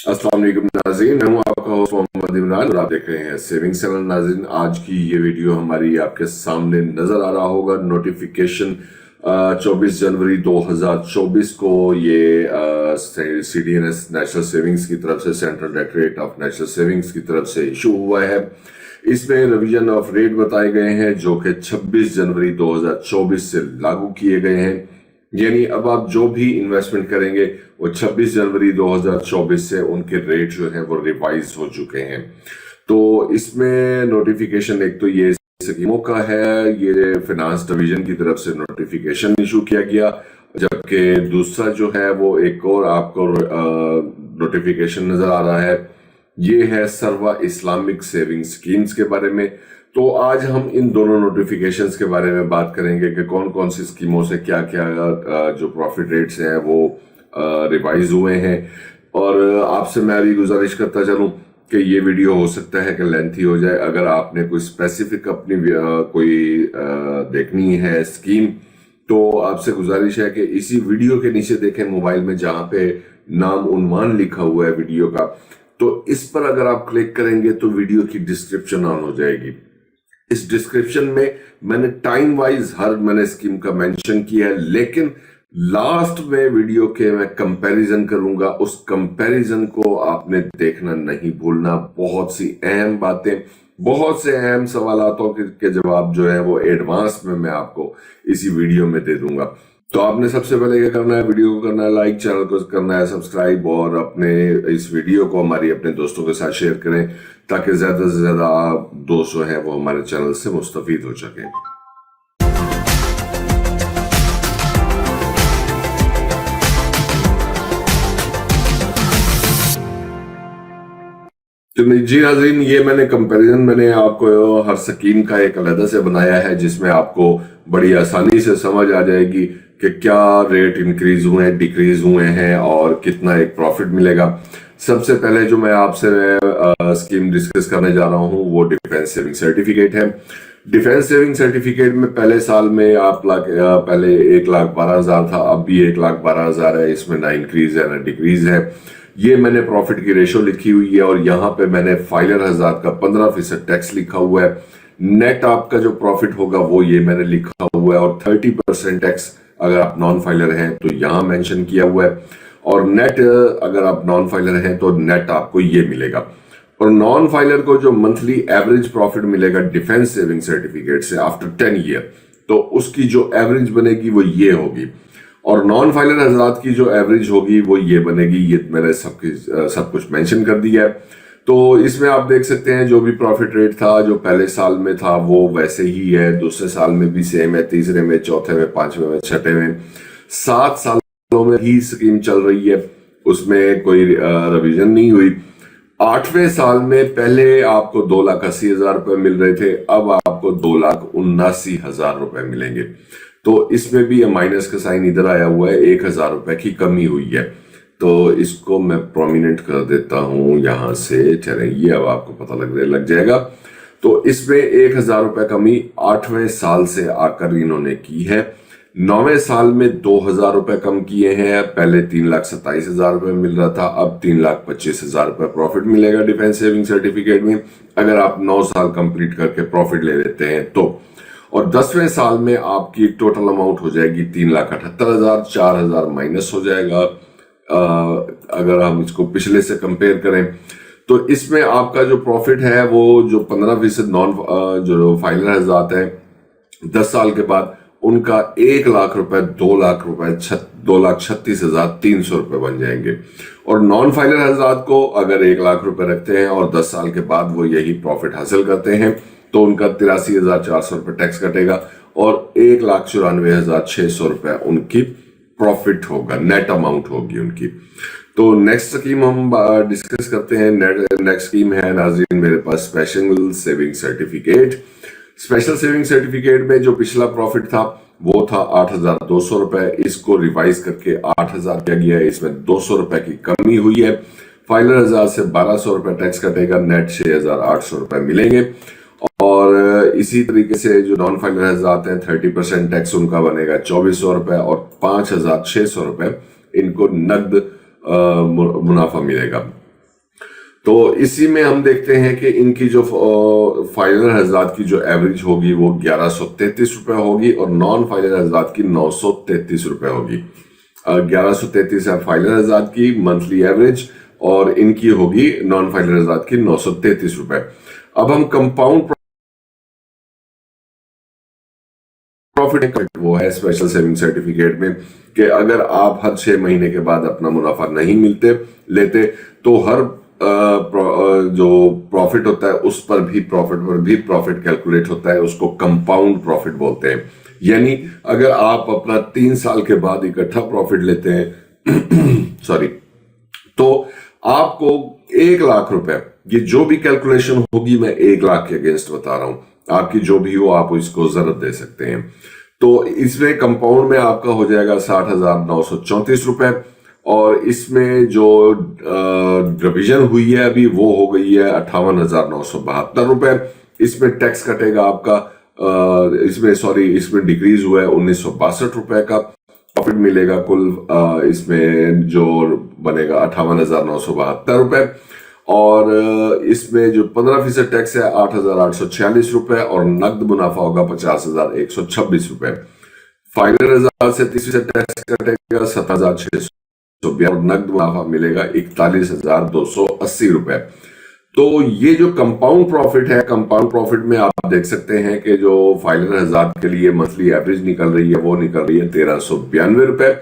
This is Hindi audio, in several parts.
अस्सलाम वालेकुम नाज़रीन, मैं हूं आपका होस्ट मोहम्मद इमरान और आप देख रहे हैं सेविंग चैनल। नाज़रीन, आज की ये वीडियो हमारी आपके सामने नजर आ रहा होगा। नोटिफिकेशन 24 जनवरी 2024 को ये CDNS नेशनल सेविंग्स की तरफ से, central directorate of national savings की तरफ से इशू हुआ है। इसमें रिवीजन ऑफ रेट बताए गए हैं जो कि 26 जनवरी 2024 से लागू किए गए हैं। यानी अब आप जो भी इन्वेस्टमेंट करेंगे वो 26 जनवरी 2024 से उनके रेट जो है वो रिवाइज हो चुके हैं। तो इसमें नोटिफिकेशन एक तो ये स्कीमों का है, ये फिनांस डिवीजन की तरफ से नोटिफिकेशन इशू किया गया, जबकि दूसरा जो है वो एक और आपको नोटिफिकेशन नजर आ रहा है, ये है सर्वा इस्लामिक सेविंग स्कीम्स के बारे में। तो आज हम इन दोनों नोटिफिकेशंस के बारे में बात करेंगे कि कौन कौन सी स्कीमों से क्या क्या जो प्रॉफिट रेट्स हैं वो रिवाइज हुए हैं। और आपसे मैं अभी गुजारिश करता चलूं कि ये वीडियो हो सकता है कि लेंथी हो जाए। अगर आपने कोई स्पेसिफिक अपनी कोई देखनी है स्कीम, तो आपसे गुजारिश है कि इसी वीडियो के नीचे देखें मोबाइल में, जहां पे नाम उन्वान लिखा हुआ है वीडियो का, तो इस पर अगर आप क्लिक करेंगे तो वीडियो की डिस्क्रिप्शन ऑन हो जाएगी। इस डिस्क्रिप्शन में मैंने टाइम वाइज मैंने स्कीम का मेंशन किया है, लेकिन लास्ट में वीडियो के मैं कंपैरिजन करूंगा। उस कंपैरिजन को आपने देखना नहीं भूलना। बहुत सी अहम बातें, बहुत से अहम सवालों के जवाब जो है वो एडवांस में मैं आपको इसी वीडियो में दे दूंगा। तो आपने सबसे पहले क्या करना है, वीडियो को करना है लाइक, चैनल को करना है सब्सक्राइब, और अपने इस वीडियो को अपने दोस्तों के साथ शेयर करें ताकि ज्यादा से ज्यादा दोस्त जो है वो हमारे चैनल से मुस्तफीद हो सकें। तो जी नाज़रीन, ये मैंने आपको हर स्कीम का एक अलग से बनाया है, जिसमें आपको बड़ी आसानी से समझ आ जाएगी कि क्या रेट इंक्रीज हुए हैं, डिक्रीज हुए हैं और कितना एक प्रॉफिट मिलेगा। सबसे पहले जो मैं आपसे स्कीम डिस्कस करने जा रहा हूं वो डिफेंस सेविंग सर्टिफिकेट है। डिफेंस सेविंग सर्टिफिकेट में पहले साल में पहले 1,12,000 था, अब भी 1,12,000 है। इसमें ना इंक्रीज है ना डिक्रीज है। ये मैंने प्रॉफिट की रेशो लिखी हुई है और यहाँ पे मैंने फाइलर हजार का 15% टैक्स लिखा हुआ है। नेट आपका जो प्रॉफिट होगा वो ये मैंने लिखा हुआ है, और 30% टैक्स अगर आप नॉन फाइलर हैं तो यहाँ मेंशन किया हुआ है। और नेट अगर आप नॉन फाइलर हैं तो नेट आपको ये मिलेगा। और नॉन फाइलर को जो मंथली एवरेज प्रॉफिट मिलेगा डिफेंस सेविंग सर्टिफिकेट से आफ्टर 10 ईयर, तो उसकी जो एवरेज बनेगी वो ये होगी। और नॉन फाइलर हजरात की जो एवरेज होगी वो ये बनेगी। ये मैंने सब कुछ मेंशन कर दिया है। तो इसमें आप देख सकते हैं जो भी प्रॉफिट रेट था जो पहले साल में था वो वैसे ही है, दूसरे साल में भी सेम है, तीसरे में, चौथे में, पांचवें में, छठे में, 7 सालों में ही स्कीम चल रही है, उसमें कोई रिवीजन नहीं हुई। 8वें साल में पहले आपको 2,80,000 रुपए मिल रहे थे, अब आपको 2,79,000 रुपए मिलेंगे। तो इसमें भी माइनस का साइन इधर आया हुआ है, 1,000 रुपए की कमी हुई है। तो इसको मैं प्रोमिनेंट कर देता हूं यहां से, चले ये अब आपको पता लग जाएगा। तो इसमें 1,000 रुपए कमी 8वें साल से आकर इन्होंने की है। 9वें साल में 2,000 रुपए कम किए हैं। पहले 3,27,000 रुपए मिल रहा था, अब 3,25,000 रुपए प्रॉफिट मिलेगा डिफेंस सेविंग सर्टिफिकेट में, अगर आप 9 साल कंप्लीट करके प्रॉफिट ले लेते हैं तो। और 10वें साल में आपकी टोटल अमाउंट हो जाएगी 3,78,000, 4,000 माइनस हो जाएगा अगर हम इसको पिछले से कंपेयर करें। तो इसमें आपका जो प्रॉफिट है वो जो 15% नॉन जो फाइलर हजरात हैं 10 साल के बाद, उनका 1,00,000 रुपए, 2,00,000 रुपए, 2,36,300 रुपए बन जाएंगे। और नॉन फाइलर हजरात को अगर 1,00,000 रुपए रखते हैं और 10 साल के बाद वो यही प्रॉफिट हासिल करते हैं तो उनका 83,400 रुपए टैक्स कटेगा और 1,94,600 रुपए उनकी प्रॉफिट होगा, नेट अमाउंट होगी उनकी। तो नेक्स्ट स्कीम हम डिस्कस करते हैं। नेक्स्ट स्कीम है नाज़रीन मेरे पास special saving certificate. Special saving certificate में जो पिछला प्रॉफिट था वो था 8,200 रुपए, इसको रिवाइज करके 8,000 किया गया है। इसमें 200 रुपए की कमी हुई है। फाइलर हजार से 1,200 रुपए टैक्स कटेगा, नेट 6,800 रुपए मिलेंगे। और इसी तरीके से जो नॉन फाइलर हजरात हैं 30% टैक्स उनका बनेगा 2,400 रुपए और 5,600 रुपए इनको नकद मुनाफा मिलेगा। तो इसी में हम देखते हैं कि इनकी जो फाइनल हजरात की जो एवरेज होगी वो 1133 रुपए होगी और नॉन फाइनल हजरात की 933 रुपए होगी। 1133 है फाइनल हजरात की मंथली एवरेज और इनकी होगी नॉन फाइनल हजरात की 933 रुपए। अब हम कंपाउंड प्रॉफिट वो है स्पेशल सेविंग सर्टिफिकेट में कि अगर आप हर 6 महीने के बाद अपना मुनाफा नहीं लेते तो हर जो प्रॉफिट होता है उस पर भी प्रॉफिट कैलकुलेट होता है, उसको कंपाउंड प्रॉफिट बोलते हैं। यानी अगर आप अपना 3 साल के बाद इकट्ठा प्रॉफिट लेते हैं सॉरी, तो आपको 1 लाख रुपए, ये जो भी कैलकुलेशन होगी मैं 1 लाख के अगेंस्ट बता रहा हूं, आपकी जो भी हो आप इसको जरूरत दे सकते हैं। तो इसमें कंपाउंड में आपका हो जाएगा 60,934 रुपए और इसमें जो रिविजन हुई है अभी वो हो गई है 58,972 रुपए। इसमें टैक्स कटेगा आपका इसमें डिक्रीज हुआ है 1962 रुपए का प्रॉफिट मिलेगा कुल। इसमें जो बनेगा 58,972 रुपए और इसमें जो 15% टैक्स है 8,846 रुपए और नकद मुनाफा होगा 50,126 रुपए। फाइनल हजार से 30% टैक्स कटेगा 7,642 और नकद मुनाफा मिलेगा 41,280 रुपए। तो ये जो कंपाउंड प्रॉफिट है, कंपाउंड प्रॉफिट में आप देख सकते हैं कि जो फाइनल हजार के लिए मंथली एवरेज निकल रही है वो निकल रही है 1,392 रुपए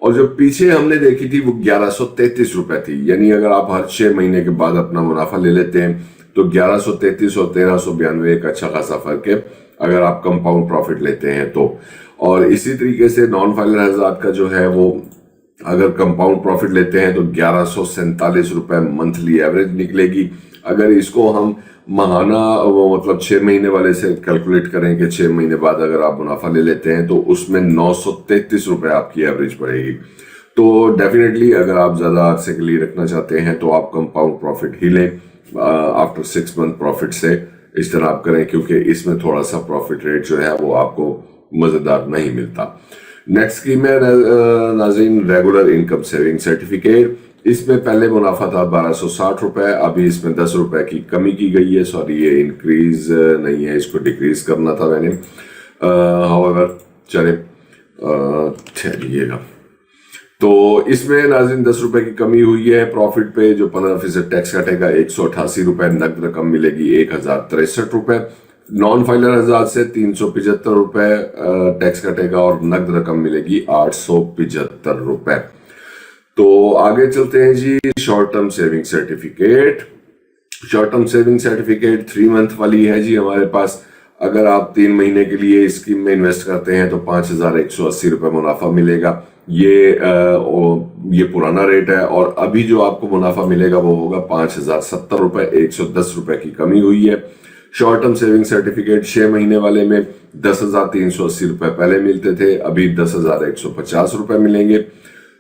और जो पीछे हमने देखी थी वो 1,133 रुपए थी। यानी अगर आप हर 6 महीने के बाद अपना मुनाफा ले लेते हैं तो 1,133 और 1,392 एक अच्छा खासा फर्क है अगर आप कंपाउंड प्रॉफिट लेते हैं तो। और इसी तरीके से नॉन फाइनल हजार का जो है वो अगर कंपाउंड प्रॉफिट लेते हैं तो 1,147 रुपए मंथली एवरेज निकलेगी। अगर इसको हम महाना वो मतलब 6 महीने वाले से कैलकुलेट करें कि 6 महीने बाद अगर आप मुनाफा ले लेते हैं तो उसमें 933 रुपए आपकी एवरेज पड़ेगी। तो डेफिनेटली अगर आप ज्यादा अरसे के लिए रखना चाहते हैं तो आप कंपाउंड प्रॉफिट ही लें आफ्टर 6 मंथ प्रॉफिट से। इस तरह आप करें क्योंकि इसमें थोड़ा सा प्रॉफिट रेट जो है वो आपको मजेदार नहीं मिलता। नेक्स्ट स्कीम है नाज़रीन रेगुलर इनकम सेविंग सर्टिफिकेट। इसमें पहले मुनाफा था 1,260 रुपए, अभी इसमें 10 रुपए की कमी की गई है। सॉरी ये इंक्रीज नहीं है, इसको डिक्रीज करना था मैंने। हाउएवर चले ठहरिएगा। तो इसमें नाज़रीन 10 रुपए की कमी हुई है प्रॉफिट पे। जो 15% टैक्स कटेगा 188 रुपए, नकद रकम मिलेगी 1,063 रुपए। नॉन फाइनल हजार से 375 रुपए टैक्स कटेगा और नकद रकम मिलेगी 875 रुपए। तो आगे चलते हैं जी short term saving certificate. Short term saving certificate 3 month वाली है जी हमारे पास। अगर आप 3 महीने के लिए इस स्कीम में इन्वेस्ट करते हैं तो 5,180 रुपए मुनाफा मिलेगा। ये पुराना रेट है और अभी जो आपको मुनाफा मिलेगा वो होगा 5,070 रुपए, 110 रुपए की कमी हुई है। शॉर्ट टर्म सेविंग सर्टिफिकेट 6 महीने वाले में 10,380 रुपए पहले मिलते थे, अभी 10,150 रुपए मिलेंगे।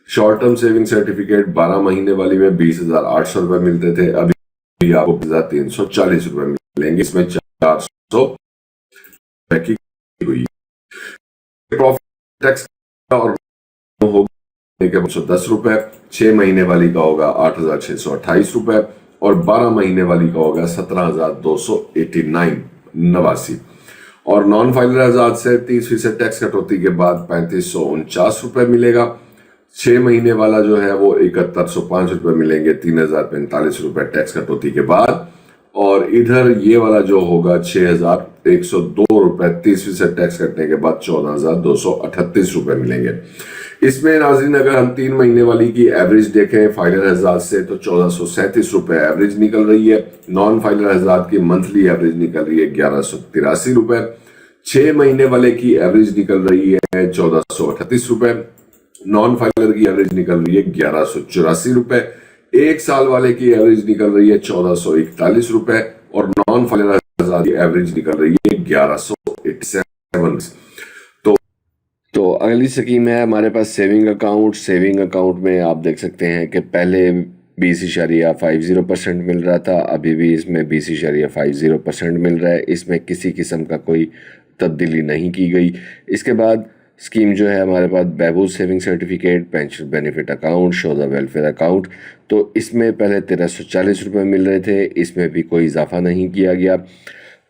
शॉर्ट टर्म सेविंग सर्टिफिकेट 12 महीने वाली में 20,800 रुपए मिलते थे, अभी आपको 340 रुपए मिलेंगे। इसमें 400 रुपए की हुई। प्रॉफिट टैक्स और होगा 110 रुपए, 6 महीने वाली का होगा 8,628 रुपए और 12 महीने वाली का होगा 17,289 और नॉन फाइनल हजार से 30% टैक्स कटौती के बाद 3,549 रुपए मिलेगा। 6 महीने वाला जो है वो 7,105 रुपए मिलेंगे, 3,045 रुपए टैक्स कटौती के बाद। और इधर ये वाला जो होगा 6,102 रुपए 30% टैक्स कटने के बाद 14,238 रुपए मिलेंगे। इसमें नाज़रीन अगर हम 3 महीने वाली की एवरेज देखें फाइनल हजार से तो 1,437 रुपए एवरेज निकल रही है। नॉन फाइनल हजार की मंथली एवरेज निकल रही है 1,183 रुपए। 6 महीने वाले की एवरेज निकल रही है 1,438 रुपए। नॉन फाइनल की एवरेज निकल रही है 1,184 रुपए। 1 साल वाले की एवरेज निकल रही है 1,441 रुपए और नॉन फाइनल हजार की एवरेज निकल रही है 1,187। तो अगली स्कीम है हमारे पास सेविंग अकाउंट। सेविंग अकाउंट में आप देख सकते हैं कि पहले 20.50% मिल रहा था, अभी भी इसमें 20.50% मिल रहा है। इसमें किसी किस्म का कोई तब्दीली नहीं की गई। इसके बाद स्कीम जो है हमारे पास बहबूद saving certificate, pension benefit account, show the welfare account. तो इसमें पहले 1340 रुपये मिल रहे थे, इसमें भी कोई इजाफा नहीं किया गया।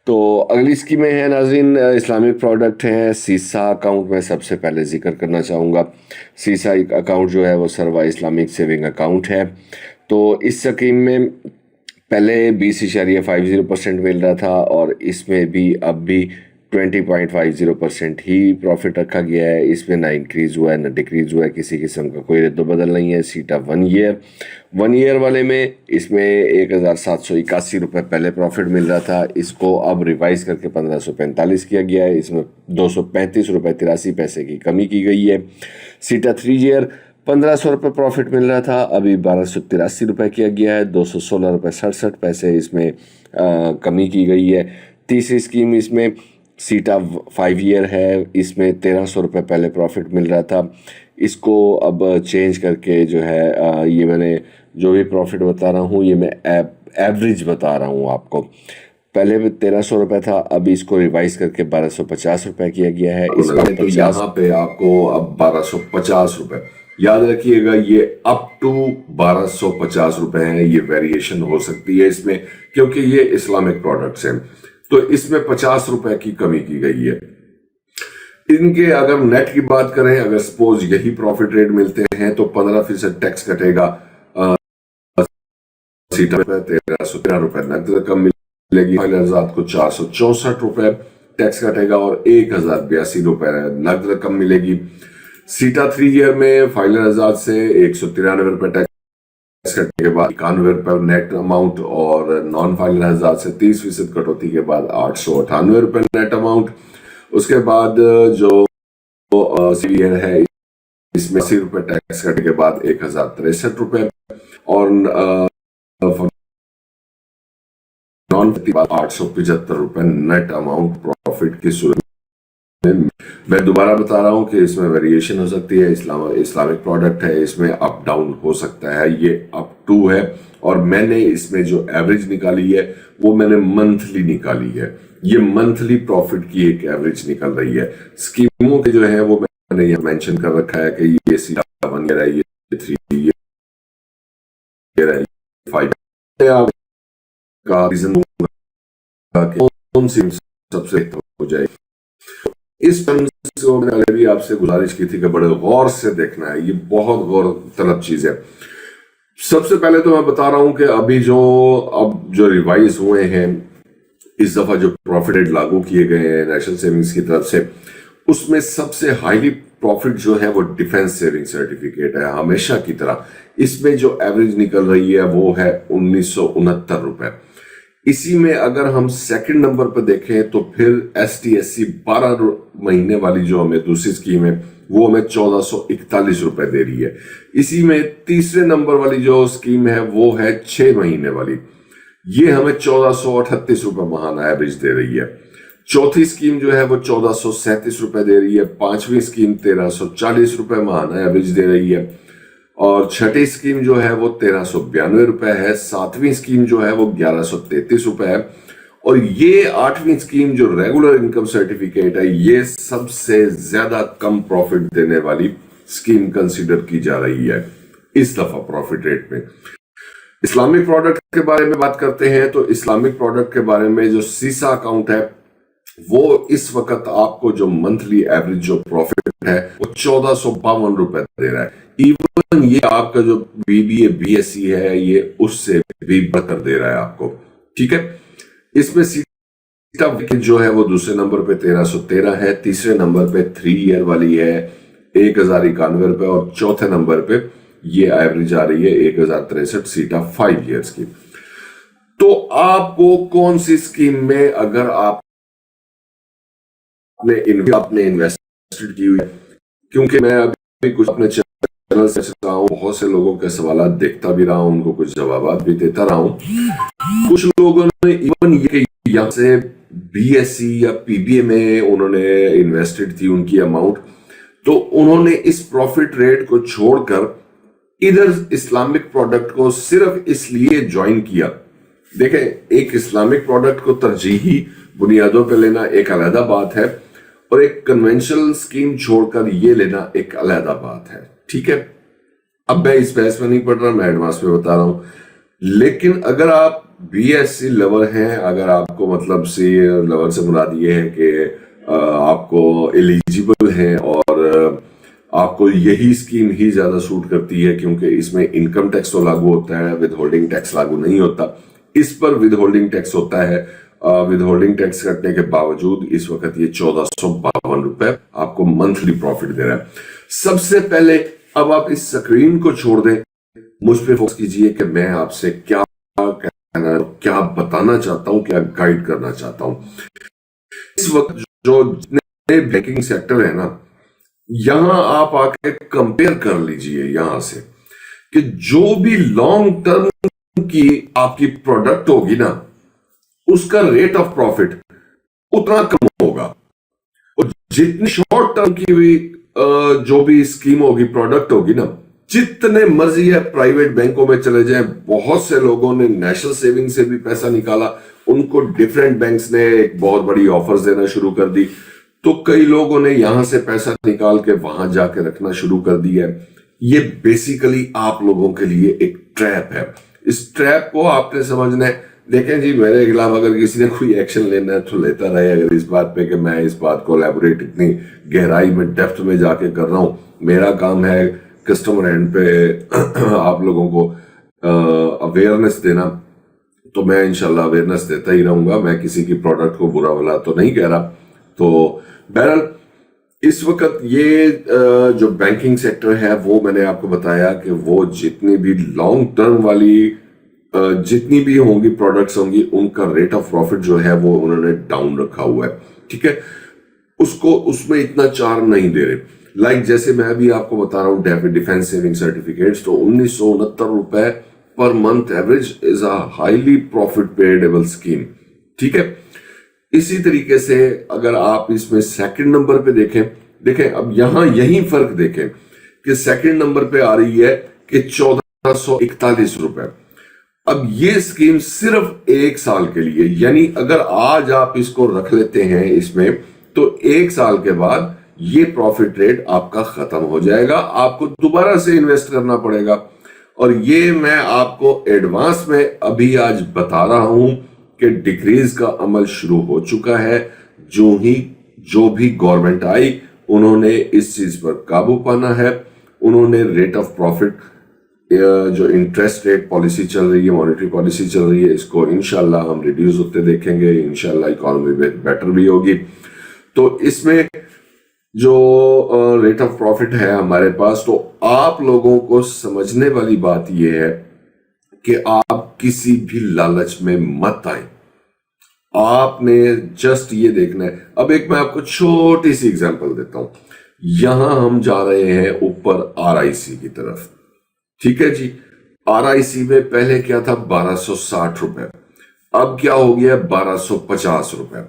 तो अगली स्कीमें हैं नाज़रीन, इस्लामिक प्रोडक्ट हैं। सीसा अकाउंट में सबसे पहले जिक्र करना चाहूँगा। सीसा अकाउंट जो है वो सर्वा इस्लामिक सेविंग अकाउंट है। तो इस स्कीम में पहले 20.50% मिल रहा था और इसमें भी अब भी 20.50% ही प्रॉफिट रखा गया है। इसमें ना इंक्रीज़ हुआ है ना डिक्रीज़ हुआ है, किसी किस्म का कोई रद्द-बदल नहीं है। सीटा 1 ईयर वाले में इसमें 1781 रुपये पहले प्रॉफिट मिल रहा था, इसको अब रिवाइज करके 1545 किया गया है। इसमें 235 रुपये 83 पैसे की कमी की गई है। सीटा 3 ईयर 1500 रुपये प्रॉफिट मिल रहा था, अभी 1283 रुपये किया गया है। 216 रुपये 67 पैसे इसमें कमी की गई है। तीसरी स्कीम इसमें सीटा 5 ईयर है, इसमें 1300 रुपये पहले प्रॉफिट मिल रहा था, इसको अब चेंज करके जो है ये मैंने जो भी प्रॉफिट बता रहा हूँ ये मैं एवरेज बता रहा हूँ आपको। पहले भी 1300 रुपये था, अभी इसको रिवाइज करके 1250 रुपये किया गया है। इसमें तो यहाँ पे आपको अब 1250 रुपये, याद रखिएगा ये अप टू 1250 रुपये है, ये वेरिएशन हो सकती है इसमें, क्योंकि ये इस्लामिक प्रोडक्ट्स हैं। तो इसमें 50 रुपए की कमी की गई है। इनके अगर नेट की बात करें, अगर सपोज यही प्रॉफिट रेट मिलते हैं तो 15% टैक्स कटेगा। 1313 रुपए नकद रकम मिलेगी। आजाद को 464 रुपए टैक्स कटेगा और 1082 रुपए नकद रकम मिलेगी। सीटा 3 ईयर में फाइनल आजाद से 193 रुपए टैक्स कटने के बाद 91 रुपए नेट अमाउंट और नॉन फाइनल आजाद से 30% कटौती के बाद 898 रुपए नेट अमाउंट। उसके बाद जो सीवियर है इसमें 80 रुपए टैक्स कटने के बाद 1063 रुपए और नॉन 875 रुपए नेट अमाउंट प्रॉफिट की सूरत में। मैं दोबारा बता रहा हूं कि इसमें वेरिएशन हो सकती है। इस्लामिक प्रोडक्ट है, इसमें अप डाउन हो सकता है। ये अप टू है और मैंने इसमें जो एवरेज निकाली है वो मैंने मंथली निकाली है। ये मंथली प्रॉफिट की एक एवरेज निकल रही है। स्कीमों के जो है वो मैंने ये मेंशन कर रखा है कि ये सीधा 1 ईयर है, ये 3 ईयर है, 5 का रीजन कौन सी सबसे हो जाएगी। इस टर्म्स को मैंने भी आपसे गुजारिश की थी कि बड़े गौर से देखना है, ये बहुत गौर तलब चीज है। सबसे पहले तो मैं बता रहा हूं कि अभी जो रिवाइज हुए हैं, इस दफा जो प्रॉफिट रेट लागू किए गए हैं नेशनल सेविंग्स की तरफ से, उसमें सबसे हाईली प्रॉफिट जो है वो डिफेंस सेविंग सर्टिफिकेट है। हमेशा की तरह इसमें जो एवरेज निकल रही है वो है 1969 रुपए। इसी में अगर हम सेकंड नंबर पर देखें तो फिर ST/SC 12 महीने वाली जो हमें दूसरी स्कीम है वो हमें 1441 रुपए दे रही है। इसी में तीसरे नंबर वाली जो स्कीम है वो है 6 महीने वाली, ये हमें 1438 रुपए महाना एवरेज दे रही है। चौथी स्कीम जो है वो 1437 रुपए दे रही है। पांचवी स्कीम 1340 रुपए महाना एवरेज दे रही है और छठी स्कीम जो है वो 1392 रुपए है। सातवीं स्कीम जो है वो 1133 रुपए है और ये आठवीं स्कीम जो रेगुलर इनकम सर्टिफिकेट है, ये सबसे ज्यादा कम प्रॉफिट देने वाली स्कीम कंसीडर की जा रही है इस दफा प्रॉफिट रेट में। इस्लामिक प्रोडक्ट के बारे में बात करते हैं तो इस्लामिक प्रोडक्ट के बारे में जो सीसा अकाउंट है वो इस वक्त आपको जो मंथली एवरेज जो प्रॉफिट है वो 1452 रुपए दे रहा है। इवन ये आपका जो BBA BSc है ये उससे भी बढ़कर दे रहा है आपको, ठीक है। इसमें सीटा जो है वो दूसरे नंबर पे 1313 है, तीसरे नंबर पे 3 ईयर वाली है 1091 रुपए और चौथे नंबर पे ये एवरेज आ रही है 1063 सीटा 5 ईयर्स की। तो आपको कौन सी स्कीम में अगर आपने इन्वेस्टेड की हुई है, क्योंकि मैं अभी कुछ अपने चैनल से रहा हूं, बहुत से लोगों के सवाल देखता भी रहा हूं, उनको कुछ जवाब भी देता रहा हूं। कुछ लोगों ने इवन ये यहाँ से BSc या PBA में उन्होंने इन्वेस्टेड थी उनकी अमाउंट, तो उन्होंने इस प्रॉफिट रेट को छोड़कर इधर इस्लामिक प्रोडक्ट को सिर्फ इसलिए ज्वाइन किया। देखें, एक इस्लामिक प्रोडक्ट को तरजीही बुनियादों पे लेना एक अलग बात है और एक कन्वेंशनल स्कीम छोड़कर ये लेना एक अलग बात है। ठीक है, अब मैं इस बहस में नहीं पढ़ रहा, मैं एडवांस में बता रहा हूं। लेकिन अगर आप बीएससी लवर हैं, अगर आपको मतलब सी लवर से मुराद ये है कि आपको एलिजिबल हैं और आपको यही स्कीम ही ज्यादा सूट करती है क्योंकि इसमें इनकम टैक्स तो लागू होता है, विद होल्डिंग टैक्स लागू नहीं होता। इस पर विद होल्डिंग टैक्स होता है। विद होल्डिंग टैक्स कटने के बावजूद इस वक्त ये 1452 रुपए आपको मंथली प्रॉफिट दे रहा है। सबसे पहले अब आप इस स्क्रीन को छोड़ दें, मुझ पे फोकस कीजिए कि मैं आपसे क्या कहना, क्या बताना चाहता हूं, क्या गाइड करना चाहता हूं। इस वक्त जो जितने बैंकिंग सेक्टर है ना, यहां आप आके कंपेयर कर लीजिए यहां से कि जो भी लॉन्ग टर्म की आपकी प्रोडक्ट होगी ना, उसका रेट ऑफ प्रॉफिट उतना कम होगा, और जितनी शॉर्ट टर्म की भी जो भी स्कीम होगी, प्रोडक्ट होगी ना, जितने मर्जी है प्राइवेट बैंकों में चले जाएं, बहुत से लोगों ने नेशनल सेविंग से भी पैसा निकाला, उनको डिफरेंट बैंक्स ने एक बहुत बड़ी ऑफर्स देना शुरू कर दी, तो कई लोगों ने यहां से पैसा निकाल के वहां जाके रखना शुरू कर दिया है। ये बेसिकली आप लोगों के लिए एक ट्रैप है। इस ट्रैप को आपने समझना है। देखें जी, मेरे खिलाफ अगर किसी ने कोई एक्शन लेना है तो लेता रहे, अगर इस बात पे कि मैं इस बात को एलैबोरेट इतनी गहराई में डेप्थ में जाके कर रहा हूं। मेरा काम है कस्टमर एंड पे आप लोगों को अवेयरनेस देना, तो मैं इंशाल्लाह अवेयरनेस देता ही रहूंगा। मैं किसी की प्रोडक्ट को बुरा भला तो नहीं कह रहा। तो बहरहाल इस वक्त ये जो बैंकिंग सेक्टर है वो मैंने आपको बताया कि वो जितनी भी लॉन्ग टर्म वाली जितनी भी होंगी प्रोडक्ट्स होंगी, उनका रेट ऑफ प्रॉफिट जो है वो उन्होंने डाउन रखा हुआ है। ठीक है, उसको उसमें इतना चार्म नहीं दे रहे। लाइक जैसे मैं भी आपको बता रहा हूँ डिफेंस सेविंग सर्टिफिकेट्स, तो 1969 रुपए per month average is a highly profit payable scheme. ठीक है, इसी तरीके से अगर आप इसमें सेकंड नंबर पे देखें अब यहां यही फर्क देखें कि सेकंड नंबर पे आ रही है कि 1441 रुपए। अब ये स्कीम सिर्फ 1 साल के लिए, यानी अगर आज आप इसको रख लेते हैं इसमें, तो 1 साल के बाद ये प्रॉफिट रेट आपका खत्म हो जाएगा, आपको दोबारा से इन्वेस्ट करना पड़ेगा। और ये मैं आपको एडवांस में अभी आज बता रहा हूं कि डिक्रीज का अमल शुरू हो चुका है। जो भी गवर्नमेंट आई, उन्होंने इस चीज पर काबू पाना है। उन्होंने रेट ऑफ प्रॉफिट, जो इंटरेस्ट रेट पॉलिसी चल रही है, मॉनेटरी पॉलिसी चल रही है, इसको इंशाल्लाह हम रिड्यूस होते देखेंगे। इंशाल्लाह इकोनॉमी बेटर भी होगी। तो इसमें जो रेट ऑफ प्रॉफिट है हमारे पास, तो आप लोगों को समझने वाली बात यह है कि आप किसी भी लालच में मत आए। आपने जस्ट ये देखना है। अब एक मैं आपको छोटी सी एग्जांपल देता हूं। यहां हम जा रहे हैं ऊपर आरआईसी की तरफ। ठीक है जी, आरआईसी में पहले क्या था, 1260 रुपए, अब क्या हो गया 1250 रुपए।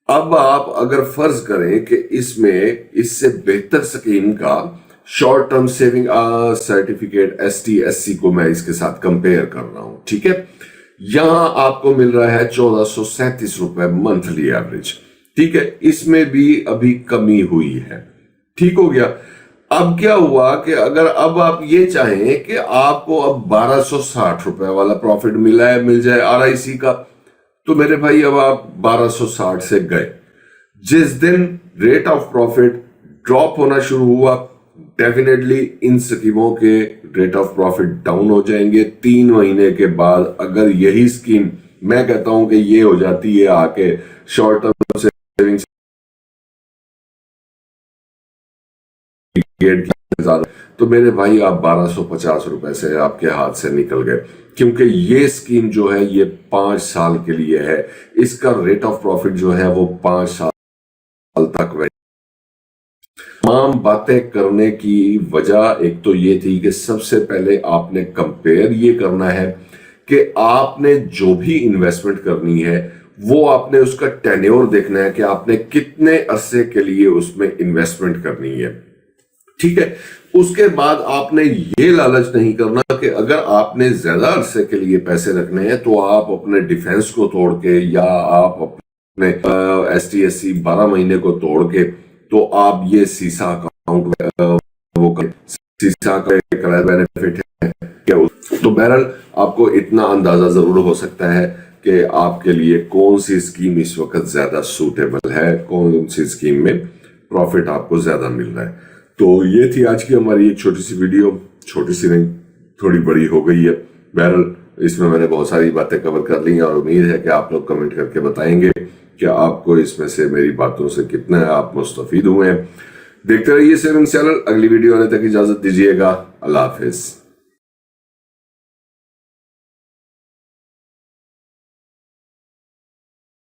अब आप अगर फर्ज करें कि इसमें इससे बेहतर स्कीम का short term saving certificate ST/SC को मैं इसके साथ कंपेयर कर रहा हूं। ठीक है, यहां आपको मिल रहा है 1437 रुपए मंथली एवरेज। ठीक है, इसमें भी अभी कमी हुई है। ठीक हो गया। अब क्या हुआ कि अगर अब आप ये चाहें कि आपको अब 1260 रुपए वाला प्रॉफिट मिल जाए आरआईसी का, तो मेरे भाई अब आप 1260 से गए। जिस दिन रेट ऑफ प्रॉफिट ड्रॉप होना शुरू हुआ, डेफिनेटली इन स्कीमों के रेट ऑफ प्रॉफिट डाउन हो जाएंगे। 3 महीने के बाद अगर यही स्कीम, मैं कहता हूं कि ये हो जाती है आके शॉर्ट टर्म सेविंग्स तो मेरे भाई आप 1250 रुपए से आपके हाथ से निकल गए, क्योंकि ये स्कीम जो है ये 5 साल के लिए है। इसका रेट ऑफ प्रॉफिट जो है वो 5 साल तक रहे। तमाम बातें करने की वजह एक तो ये थी कि सबसे पहले आपने कंपेयर ये करना है कि आपने जो भी इन्वेस्टमेंट करनी है वो आपने उसका टेन्योर देखना है कि आपने कितने अरसे के लिए उसमें इन्वेस्टमेंट करनी है। ठीक है, उसके बाद आपने ये लालच नहीं करना कि अगर आपने ज्यादा अरसे के लिए पैसे रखने हैं तो आप अपने डिफेंस को तोड़ के या आप ST/SC 12 महीने को तोड़ के, तो आप ये सीसा अकाउंट वो करें, सीसा का एक बेनिफिट है क्या? तो बहरहाल आपको इतना अंदाजा जरूर हो सकता है कि आपके लिए कौन सी स्कीम इस वक्त ज्यादा सूटेबल है, कौन सी स्कीम में प्रॉफिट आपको ज्यादा मिल रहा है। तो ये थी आज की हमारी एक छोटी सी वीडियो, छोटी सी नहीं थोड़ी बड़ी हो गई है। बहरहाल इसमें मैंने बहुत सारी बातें कवर कर ली और उम्मीद है कि आप लोग कमेंट करके बताएंगे कि आपको इसमें से मेरी बातों से कितना आप मुस्तफीद हुए हैं। देखते रहिए सेविंग चैनल। अगली वीडियो आने तक इजाजत दीजिएगा। अल्लाह हाफिज।